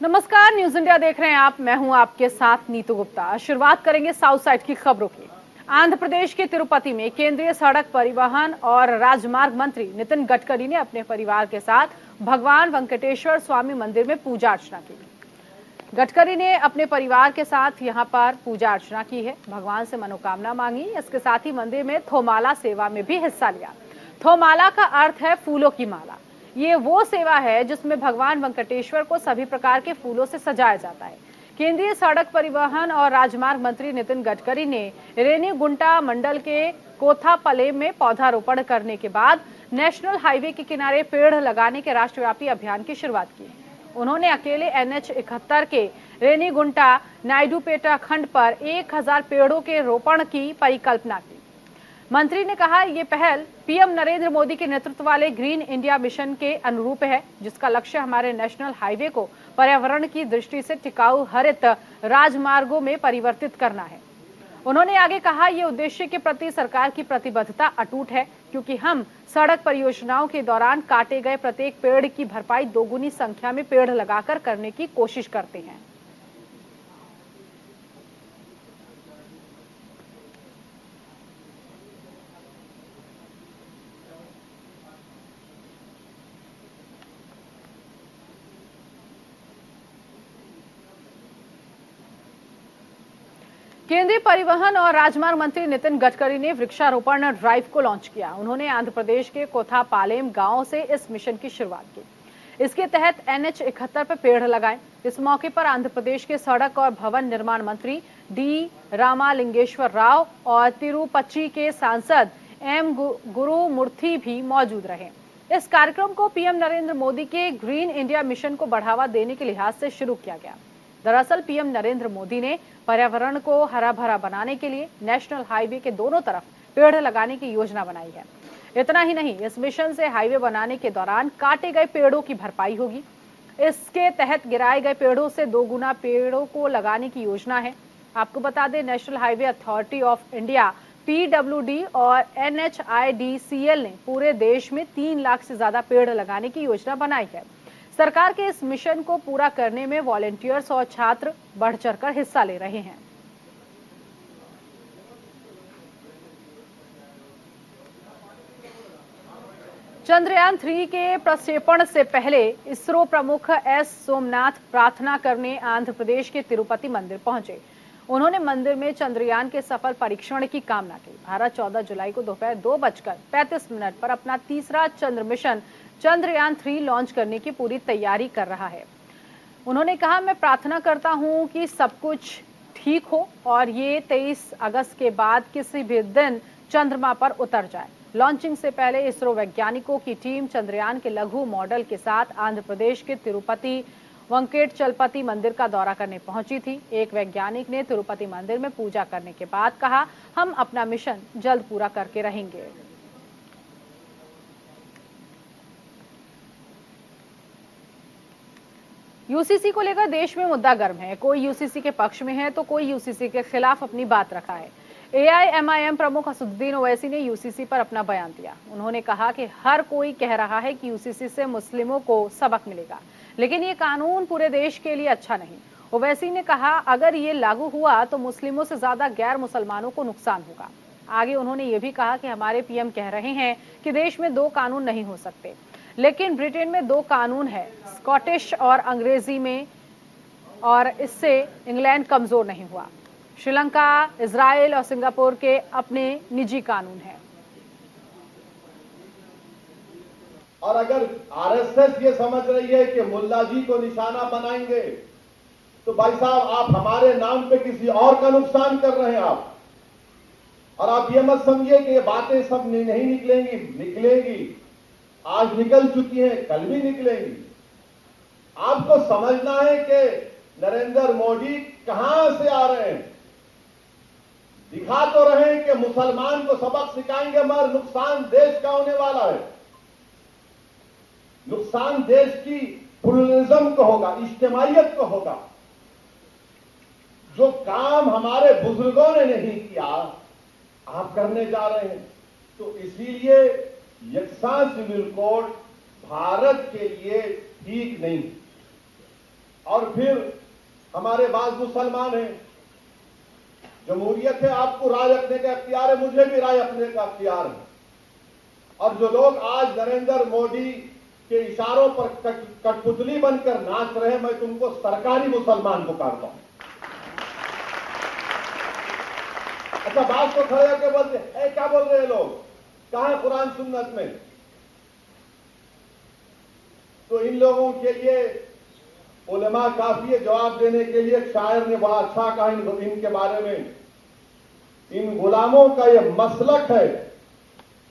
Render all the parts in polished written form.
नमस्कार, news India देख रहे हैं आप। मैं हूं आपके साथ नीतू गुप्ता। शुरुआत करेंगे साउथ साइड की खबरों की। आंध्र प्रदेश के तिरुपति में केंद्रीय सड़क परिवहन और राजमार्ग मंत्री नितिन गडकरी ने अपने परिवार के साथ भगवान वेंकटेश्वर स्वामी मंदिर में पूजा अर्चना की। गडकरी ने अपने परिवार के साथ यहां पर पूजा अर्चना की है, भगवान से मनोकामना मांगी। इसके साथ ही मंदिर में थोमाला सेवा में भी हिस्सा लिया। थोमाला का अर्थ है फूलों की माला। ये वो सेवा है जिसमें भगवान वेंकटेश्वर को सभी प्रकार के फूलों से सजाया जाता है। केंद्रीय सड़क परिवहन और राजमार्ग मंत्री नितिन गडकरी ने रेनीगुंटा मंडल के कोथापलेम में पौधारोपण करने के बाद नेशनल हाईवे के किनारे पेड़ लगाने के राष्ट्रव्यापी अभियान की शुरुआत की। उन्होंने अकेले NH 71 के रेनीगुंटा नायडूपेटा खंड पर 1000 पेड़ों के रोपण की परिकल्पना की। मंत्री ने कहा, ये पहल पीएम नरेंद्र मोदी के नेतृत्व वाले ग्रीन इंडिया मिशन के अनुरूप है, जिसका लक्ष्य हमारे नेशनल हाईवे को पर्यावरण की दृष्टि से टिकाऊ हरित राजमार्गों में परिवर्तित करना है। उन्होंने आगे कहा, ये उद्देश्य के प्रति सरकार की प्रतिबद्धता अटूट है, क्योंकि हम सड़क परियोजनाओं के दौरान काटे गए प्रत्येक पेड़ की भरपाई दोगुनी संख्या में पेड़ लगाकर करने की कोशिश करते हैं। केंद्रीय परिवहन और राजमार्ग मंत्री नितिन गडकरी ने वृक्षारोपण ड्राइव को लॉन्च किया। उन्होंने आंध्र प्रदेश के कोथापालेम गांव से इस मिशन की शुरुआत की। इसके तहत NH 71 पर पेड़ लगाए। इस मौके पर आंध्र प्रदेश के सड़क और भवन निर्माण मंत्री D रामालिंगेश्वर राव और तिरुपति के सांसद M गुरुमूर्ति भी मौजूद रहे। इस कार्यक्रम को पीएम नरेंद्र मोदी के ग्रीन इंडिया मिशन को बढ़ावा देने के लिहाज से शुरू किया गया। दरअसल पीएम नरेंद्र मोदी ने पर्यावरण को हरा भरा बनाने के लिए नेशनल हाईवे के दोनों तरफ पेड़ लगाने की योजना बनाई है। इतना ही नहीं, इस मिशन से हाईवे बनाने के दौरान काटे गए पेड़ों की भरपाई होगी। इसके तहत गिराए गए पेड़ों से 2 गुना पेड़ों को लगाने की योजना है। आपको बता दें, national highway authority of India PWD और NHIDCL ने पूरे देश में 3 लाख से ज्यादा पेड़ लगाने की योजना बनाई है। सरकार के इस मिशन को पूरा करने में वॉलंटियर्स और छात्र बढ़ चढ़कर हिस्सा ले रहे हैं। चंद्रयान 3 के प्रक्षेपण से पहले इसरो प्रमुख S सोमनाथ प्रार्थना करने आंध्र प्रदेश के तिरुपति मंदिर पहुंचे। उन्होंने मंदिर में चंद्रयान के सफल परीक्षण की कामना की। भारत 14 जुलाई को दोपहर 2:35 पर अपना तीसरा चंद्र मिशन चंद्रयान 3 लॉन्च करने की पूरी तैयारी कर रहा है। उन्होंने कहा, मैं प्रार्थना करता हूं कि सब कुछ ठीक हो और ये 23 अगस्त के बाद किसी भी दिन चंद्रमा पर उतर जाए। लॉन्चिंग से पहले इसरो वैज्ञानिकों की टीम चंद्रयान के लघु मॉडल के साथ आंध्र प्रदेश के तिरुपति वेंकटेचलपति मंदिर का दौरा करने पहुंची थी। एक वैज्ञानिक ने तिरुपति मंदिर में पूजा करने के बाद कहा, हम अपना मिशन जल्द पूरा करके रहेंगे। यूसीसी को लेकर देश में मुद्दा गर्म है। कोई यूसीसी के पक्ष में है तो कोई यूसीसी के खिलाफ अपनी बात रखा है। AIMIM प्रमुख असदुद्दीन ओवैसी ने यूसीसी पर अपना बयान दिया। उन्होंने कहा कि हर कोई कह रहा है कि यूसीसी से मुस्लिमों को सबक मिलेगा, लेकिन ये कानून पूरे देश के लिए अच्छा नहीं। ओवैसी ने कहा, अगर ये लागू हुआ तो मुस्लिमों से ज्यादा गैर मुसलमानों को नुकसान होगा। आगे उन्होंने ये भी कहा कि हमारे पीएम कह रहे हैं कि देश में 2 कानून नहीं हो सकते, लेकिन ब्रिटेन में 2 कानून है, स्कॉटिश और अंग्रेजी में, और इससे इंग्लैंड कमजोर नहीं हुआ। श्रीलंका, इजराइल और सिंगापुर के अपने निजी कानून हैं। और अगर आरएसएस ये समझ रही है कि मुल्ला जी को निशाना बनाएंगे, तो भाई साहब आप हमारे नाम पे किसी और का नुकसान कर रहे हैं आप। और आप ये मत समझिए कि ये बातें सब नहीं निकलेंगी, निकलेंगी। आज निकल चुकी हैं, कल भी निकलेंगी। आपको समझना है कि नरेंद्र मोदी कहां से आ रहे हैं। दिखा तो रहे हैं कि मुसलमान को सबक सिखाएंगे, मगर नुकसान देश का होने वाला है। नुकसान देश की प्लुरलिज्म को होगा, इज्तिमाइयत को होगा। जो काम हमारे बुजुर्गों ने नहीं किया, आप करने जा रहे हैं। तो इसीलिए यकसा सिविल कोड भारत के लिए ठीक नहीं। और फिर हमारे बाद मुसलमान हैं। जमहूरियत है, आपको राय रखने का अख्तियार है, मुझे भी राय रखने का अख्तियार है। और जो लोग आज नरेंद्र मोदी के इशारों पर कठपुतली बनकर नाच रहे हैं, मैं तुमको सरकारी मुसलमान पुकारता हूं। अच्छा, बात तो खड़े होकर बोलते हैं, क्या बोल रहे हैं लोग, कहां है कुरान सुन्नत में? तो इन लोगों के लिए उलमा काफी है जवाब देने के लिए। एक शायर ने बड़ा अच्छा कहा इनके बारे में, इन गुलामों का यह मसलक है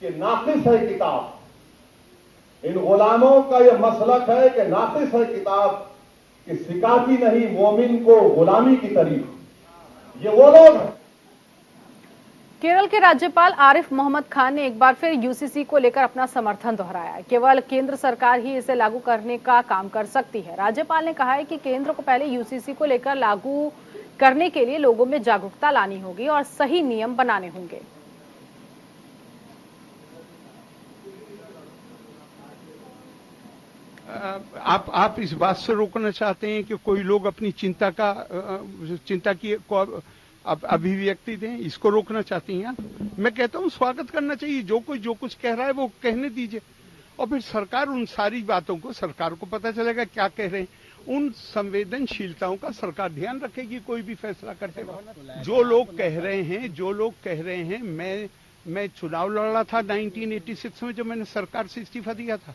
कि नाकिस है किताब। इन गुलामों का यह मसलक है कि नाकिस है किताब, कि सिखाती नहीं मोमिन को गुलामी की तारीफ। ये वो लोग हैं। केरल के राज्यपाल आरिफ मोहम्मद खान ने एक बार फिर यूसीसी को लेकर अपना समर्थन दोहराया। केवल केंद्र सरकार ही इसे लागू करने का काम कर सकती है। राज्यपाल ने कहा है कि केंद्र को पहले यूसीसी को लेकर लागू करने के लिए लोगों में जागरूकता लानी होगी और सही नियम बनाने होंगे। आप इस बात से रोकना चाहते हैं कि कोई लोग अपनी चिंता की अभिव्यक्ति दें, इसको रोकना चाहती हैं आप? मैं कहता हूं स्वागत करना चाहिए, जो कुछ कह रहा है वो कहने दीजिए, और फिर सरकार उन सारी बातों को, सरकार को पता चलेगा क्या कह रहे हैं, उन संवेदनशीलताओं का सरकार ध्यान रखेगी कोई भी फैसला करते वक्त। जो लोग कह रहे हैं, मैं चुनाव लड़ा था 1986 में, जब मैंने सरकार से इस्तीफा दिया था,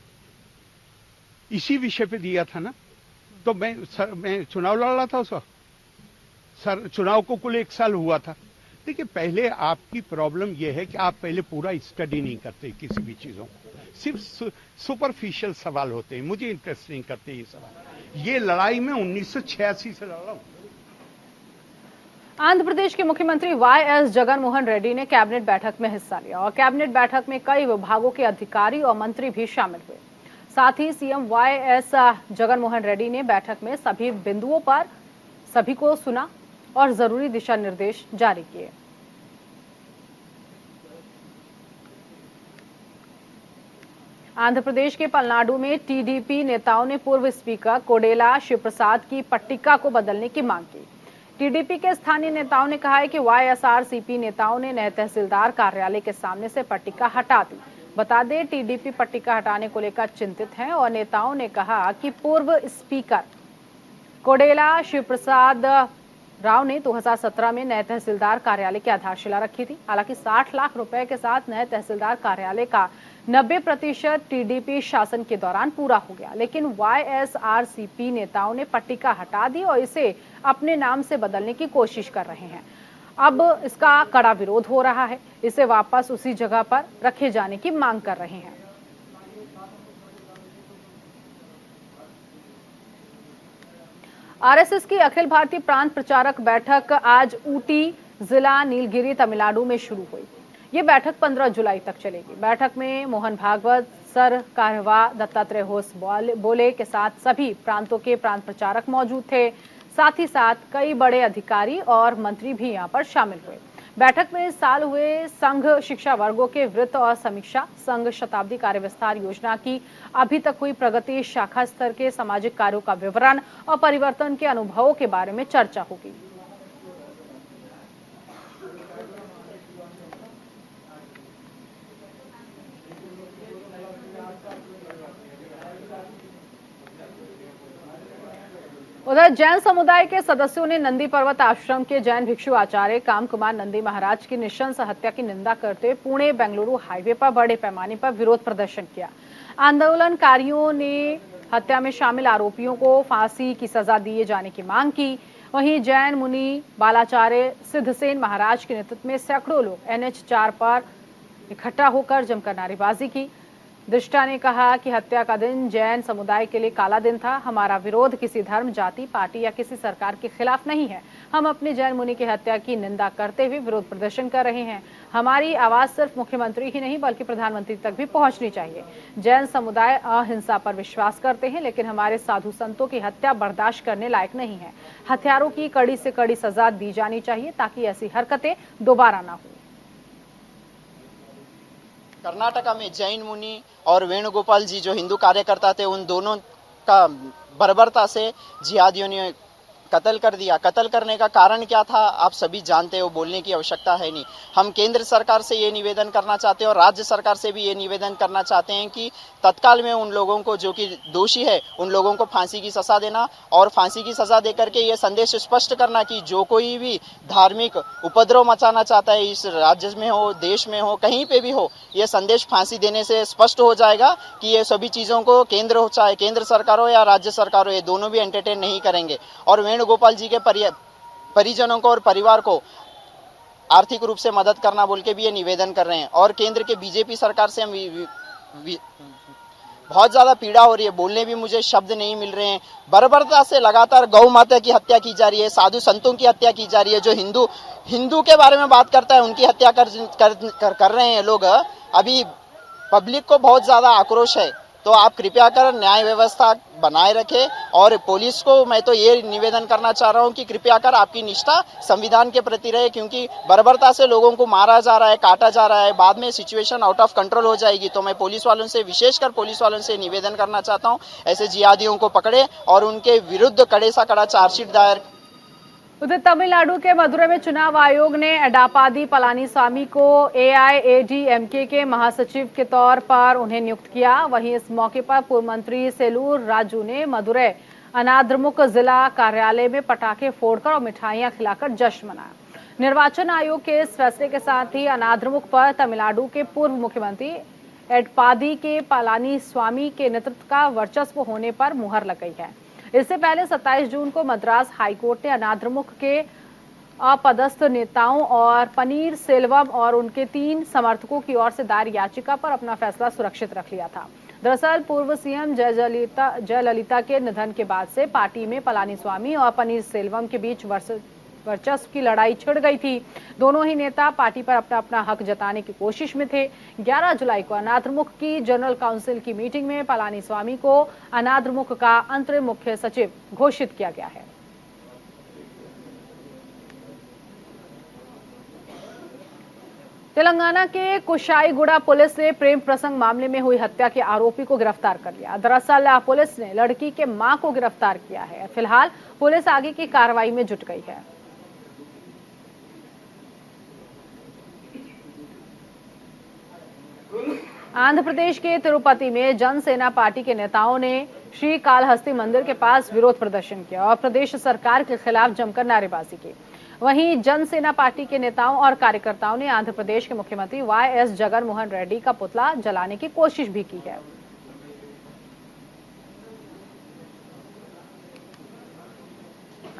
इसी विषय पे दिया था ना, तो मैं चुनाव लड़ रहा था उस वक्त। चुनाव को कुल 1 साल हुआ था। देखिए, पहले आपकी प्रॉब्लम यह है कि आप पहले पूरा स्टडी नहीं करते किसी भी चीजों को, सिर्फ सुपरफिशियल सवाल होते हैं। मुझे इंटरेस्ट नहीं करते ये सवाल। ये लड़ाई में 1986 से लड़ रहा हूं। आंध्र प्रदेश के मुख्यमंत्री वाई.एस. जगनमोहन रेड्डी ने कैबिनेट बैठक में हिस्सा लिया और कैबिनेट बैठक में कई विभागों के अधिकारी और मंत्री भी शामिल हुए। साथ ही सीएम वाई.एस. जगनमोहन रेड्डी ने बैठक में सभी बिंदुओं पर सभी को सुना और जरूरी दिशा निर्देश जारी किए। आंध्र प्रदेश के पलनाडु में टीडीपी नेताओं ने पूर्व स्पीकर कोडेला शिवप्रसाद की पट्टिका को बदलने की मांग की। टीडीपी के स्थानीय नेताओं ने कहा है कि वाईएसआरसीपी नेताओं ने नए तहसीलदार कार्यालय के सामने से पट्टिका हटा दी। बता दें, टीडीपी पट्टिका हटाने को लेकर चिंतित है और नेताओं ने कहा कि पूर्व स्पीकर कोडेला शिवप्रसाद राव ने 2017 में नए तहसीलदार कार्यालय की आधारशिला रखी थी। हालांकि 60 लाख रुपए के साथ नए तहसीलदार कार्यालय का 90% टीडीपी शासन के दौरान पूरा हो गया, लेकिन वाईएसआरसीपी नेताओं ने पट्टिका हटा दी और इसे अपने नाम से बदलने की कोशिश कर रहे हैं। अब इसका कड़ा विरोध हो रहा है। इसे वापस उसी जगह पर रखे जाने की मांग कर रहे हैं। आरएसएस की अखिल भारतीय प्रांत प्रचारक बैठक आज ऊटी जिला नीलगिरी तमिलनाडु में शुरू हुई। ये बैठक 15 जुलाई तक चलेगी। बैठक में मोहन भागवत, सर कारवा, दत्तात्रेय होस बोले के साथ सभी प्रांतों के प्रांत प्रचारक मौजूद थे। साथ ही साथ कई बड़े अधिकारी और मंत्री भी यहां पर शामिल हुए। बैठक में इस साल हुए संघ शिक्षा वर्गों के वृत्त और समीक्षा, संघ शताब्दी कार्य विस्तार योजना की अभी तक हुई प्रगति, शाखा स्तर के सामाजिक कार्यों का विवरण और परिवर्तन के अनुभवों के बारे में चर्चा होगी। उधर जैन समुदाय के सदस्यों ने नंदी पर्वत आश्रम के जैन भिक्षु आचार्य काम कुमार नंदी महाराज की नृशंस हत्या की निंदा करते हुए पुणे बेंगलुरु हाईवे पर बड़े पैमाने पर विरोध प्रदर्शन किया। आंदोलनकारियों ने हत्या में शामिल आरोपियों को फांसी की सजा दिए जाने की मांग की। वहीं जैन मुनि बालाचार्य सिद्धसेन महाराज के नेतृत्व में सैकड़ों लोग NH4 पर इकट्ठा होकर जमकर नारेबाजी की। दृष्टा ने कहा कि हत्या का दिन जैन समुदाय के लिए काला दिन था। हमारा विरोध किसी धर्म, जाति, पार्टी या किसी सरकार के खिलाफ नहीं है। हम अपने जैन मुनि की हत्या की निंदा करते हुए विरोध प्रदर्शन कर रहे हैं। हमारी आवाज सिर्फ मुख्यमंत्री ही नहीं बल्कि प्रधानमंत्री तक भी पहुंचनी चाहिए। जैन समुदाय अहिंसा पर विश्वास करते हैं, लेकिन हमारे साधु संतों की हत्या बर्दाश्त करने लायक नहीं है। हत्यारों की कड़ी से कड़ी सजा दी जानी चाहिए ताकि ऐसी हरकतें दोबारा ना हो। कर्नाटका में जैन मुनि और वेणुगोपाल जी जो हिंदू कार्यकर्ता थे, उन दोनों उनका बर्बरता से जिहादियों ने कत्ल कर दिया। कत्ल करने का कारण क्या था आप सभी जानते हो, बोलने की आवश्यकता है नहीं। हम केंद्र सरकार से ये निवेदन करना चाहते हैं और राज्य सरकार से भी ये निवेदन करना चाहते हैं कि तत्काल में उन लोगों को जो कि दोषी है उन लोगों को फांसी की सजा देना और फांसी की सजा देकर के ये संदेश स्पष्ट करना कि जो कोई भी धार्मिक उपद्रव मचाना चाहता है इस राज्य में हो, देश में हो, कहीं पे भी हो, ये संदेश फांसी देने से स्पष्ट हो जाएगा कि ये सभी चीजों को केंद्र हो, चाहे केंद्र सरकार हो या राज्य सरकार हो, ये दोनों भी एंटरटेन नहीं करेंगे। और वेणुगोपाल जी के परिजनों को और परिवार को आर्थिक रूप से मदद करना बोल के भी ये निवेदन कर रहे हैं। और केंद्र के बीजेपी सरकार से हम बहुत ज्यादा पीड़ा हो रही है, बोलने भी मुझे शब्द नहीं मिल रहे हैं। बर्बरता से लगातार गौ माता की हत्या की जा रही है, साधु संतों की हत्या की जा रही है। जो हिंदू के बारे में बात करता है उनकी हत्या कर रहे हैं लोग। अभी पब्लिक को बहुत ज्यादा आक्रोश है, तो आप कृपया कर न्याय व्यवस्था बनाए रखें। और पुलिस को मैं तो ये निवेदन करना चाह रहा हूं कि कृपया कर आपकी निष्ठा संविधान के प्रति रहे, क्योंकि बर्बरता से लोगों को मारा जा रहा है, काटा जा रहा है, बाद में सिचुएशन आउट ऑफ कंट्रोल हो जाएगी। तो मैं पुलिस वालों से, विशेषकर पुलिस वालों से निवेदन करना चाहता हूं ऐसे जिहादियों को पकड़े और उनके विरुद्ध कड़े से कड़ा चार्जशीट दायर। उधर तमिलनाडु के मदुरै में चुनाव आयोग ने एडापादी पलानीस्वामी को एआईएडीएमके के महासचिव के तौर पर उन्हें नियुक्त किया। वहीं इस मौके पर पूर्व मंत्री सेलूर राजू ने मदुरै अनाद्रमुक जिला कार्यालय में पटाखे फोड़कर और मिठाइयां खिलाकर जश्न मनाया। निर्वाचन आयोग के इस फैसले के साथ ही अनाद्रमुक पर तमिलनाडु के पूर्व मुख्यमंत्री एडपादी के पलानीस्वामी के नेतृत्व का वर्चस्व होने पर मुहर लग गई है। इससे पहले 27 जून को मद्रास हाईकोर्ट ने अनाद्रमुक के अपदस्थ नेताओं और पनीर सेल्वम और उनके 3 समर्थकों की ओर से दायर याचिका पर अपना फैसला सुरक्षित रख लिया था। दरअसल पूर्व सीएम जयललिता के निधन के बाद से पार्टी में पलानीस्वामी और पनीर सेल्वम के बीच वर्चस्व की लड़ाई छिड़ गई थी। दोनों ही नेता पार्टी पर अपना अपना हक जताने की कोशिश में थे। 11 जुलाई को अनाद्रमुक की जनरल काउंसिल की मीटिंग में पलानीस्वामी को अनाद्रमुक का अंतरिम मुख्य सचिव घोषित किया गया है। तेलंगाना के कुशाईगुड़ा पुलिस ने प्रेम प्रसंग मामले में हुई हत्या के आरोपी को गिरफ्तार कर लिया। दरअसल पुलिस ने लड़की के मां को गिरफ्तार किया है। फिलहाल पुलिस आगे की कार्रवाई में जुट गई है। आंध्र प्रदेश के तिरुपति में जनसेना पार्टी के नेताओं ने श्री कालहस्ती मंदिर के पास विरोध प्रदर्शन किया और प्रदेश सरकार के खिलाफ जमकर नारेबाजी की। वहीं जनसेना पार्टी के नेताओं और कार्यकर्ताओं ने आंध्र प्रदेश के मुख्यमंत्री वाईएस जगन मोहन रेड्डी का पुतला जलाने की कोशिश भी की है।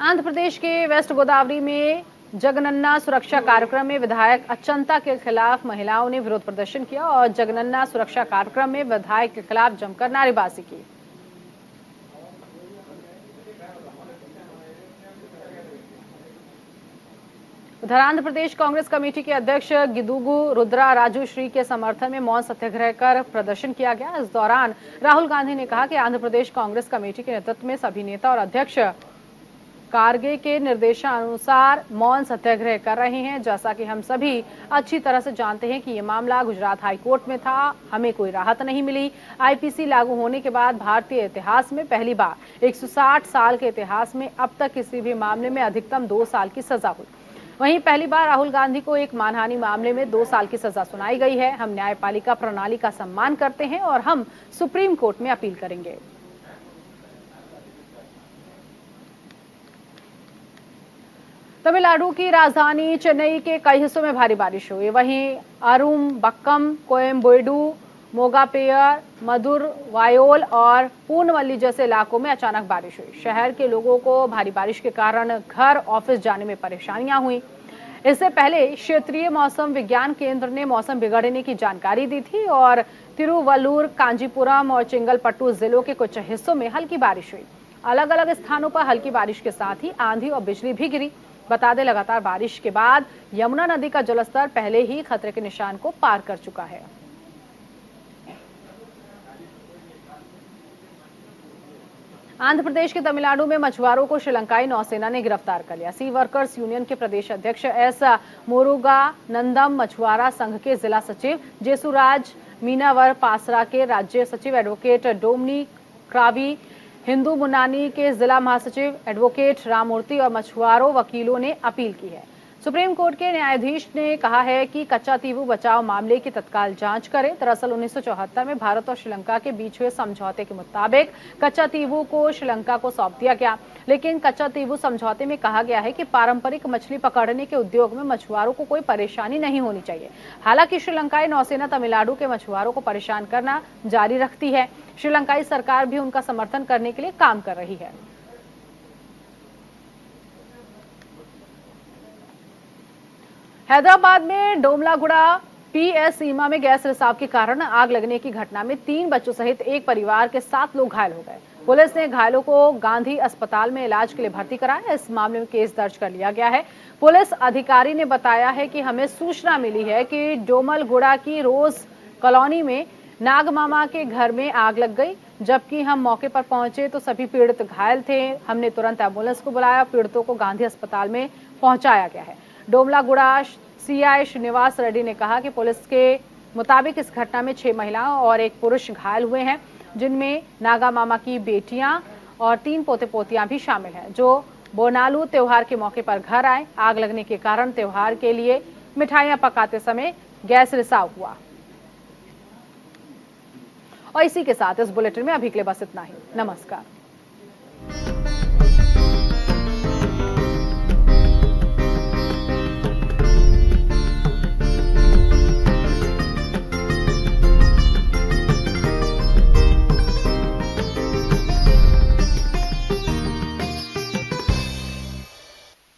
आंध्र प्रदेश के वेस्ट गोदावरी में जगनन्ना सुरक्षा कार्यक्रम में विधायक अच्चंता के खिलाफ महिलाओं ने विरोध प्रदर्शन किया और जगनन्ना सुरक्षा कार्यक्रम में विधायक के खिलाफ जमकर नारेबाजी की। उधर आंध्र प्रदेश कांग्रेस कमेटी के अध्यक्ष गिदुगु रुद्रा राजू श्री के समर्थन में मौन सत्याग्रह कर प्रदर्शन किया गया। इस दौरान राहुल गांधी ने कहा कि आंध्र प्रदेश कांग्रेस कमेटी के नेतृत्व में सभी नेता और अध्यक्ष कारगे के निर्देशानुसार मौन सत्याग्रह कर रहे हैं। जैसा कि हम सभी अच्छी तरह से जानते हैं कि ये मामला गुजरात हाई कोर्ट में था, हमें कोई राहत नहीं मिली। आईपीसी लागू होने के बाद भारतीय इतिहास में पहली बार 160 साल के इतिहास में अब तक किसी भी मामले में अधिकतम 2 साल की सजा हुई। वहीं पहली बार राहुल गांधी को एक मानहानि मामले में 2 साल की सजा सुनाई गई है। हम न्यायपालिका प्रणाली का सम्मान करते हैं और हम सुप्रीम कोर्ट में अपील करेंगे। तमिलनाडु की राजधानी चेन्नई के कई हिस्सों में भारी बारिश हुई। वहीं अरुम्बक्कम, कोयम्बेडु, मोगापेयर, मदुरवायोल और पूर्णवल्ली जैसे इलाकों में अचानक बारिश हुई। शहर के लोगों को भारी बारिश के कारण घर, ऑफिस जाने में परेशानियां हुई। इससे पहले क्षेत्रीय मौसम विज्ञान केंद्र ने मौसम बिगड़ने की जानकारी दी थी और तिरुवल्लुर, कांजीपुरम और चिंगलपट्टू जिलों के कुछ हिस्सों में हल्की बारिश हुई। अलग अलग स्थानों पर हल्की बारिश के साथ ही आंधी और बिजली भी गिरी। बता दें, लगातार बारिश के बाद यमुना नदी का जलस्तर पहले ही खतरे के निशान को पार कर चुका है। आंध्र प्रदेश के तमिलनाडु में मछुआरों को श्रीलंकाई नौसेना ने गिरफ्तार कर लिया। सी वर्कर्स यूनियन के प्रदेश अध्यक्ष एस मुरुगानंदम, मछुआरा संघ के जिला सचिव जेसुराज मीनावर पासरा के राज्य सचिव एडवोकेट डोमनी क्रावी, हिंदू मुन्नानी के जिला महासचिव एडवोकेट राममूर्ति और मछुआरों वकीलों ने अपील की है। सुप्रीम कोर्ट के न्यायाधीश ने कहा है कि कच्चा तीवू बचाव मामले की तत्काल जांच करें। दरअसल 1974 में भारत और श्रीलंका के बीच हुए समझौते के मुताबिक कच्चा तीवू को श्रीलंका को सौंप दिया गया, लेकिन कच्चा तीवू समझौते में कहा गया है कि पारंपरिक मछली पकड़ने के उद्योग में मछुआरों को कोई परेशानी नहीं होनी चाहिए। हालांकि श्रीलंकाई नौसेना तमिलनाडु के मछुआरों को परेशान करना जारी रखती है। श्रीलंकाई सरकार भी उनका समर्थन करने के लिए काम कर रही है। हैदराबाद में डोमलागुड़ा पीएस सीमा में गैस रिसाव के कारण आग लगने की घटना में 3 बच्चों सहित एक परिवार के 7 लोग घायल हो गए। पुलिस ने घायलों को गांधी अस्पताल में इलाज के लिए भर्ती कराया। इस मामले में केस दर्ज कर लिया गया है। पुलिस अधिकारी ने बताया है कि हमें सूचना मिली है कि डोमलगुड़ा की रोज कॉलोनी में नागमामा के घर में आग लग गई। जबकि हम मौके पर पहुंचे तो सभी पीड़ित घायल थे। हमने तुरंत एम्बुलेंस को बुलाया। पीड़ितों को गांधी अस्पताल में पहुंचाया गया है। डोमलागुड़ा सीआई श्रीनिवास रेड्डी ने कहा कि पुलिस के मुताबिक इस घटना में 6 महिलाओं और 1 पुरुष घायल हुए हैं, जिनमें नागा मामा की बेटियां और 3 पोते पोतियां भी शामिल हैं, जो बोनालू त्योहार के मौके पर घर आए। आग लगने के कारण त्योहार के लिए मिठाइयां पकाते समय गैस रिसाव हुआ। और इसी के साथ इस बुलेटिन में अभी के लिए बस इतना ही। नमस्कार।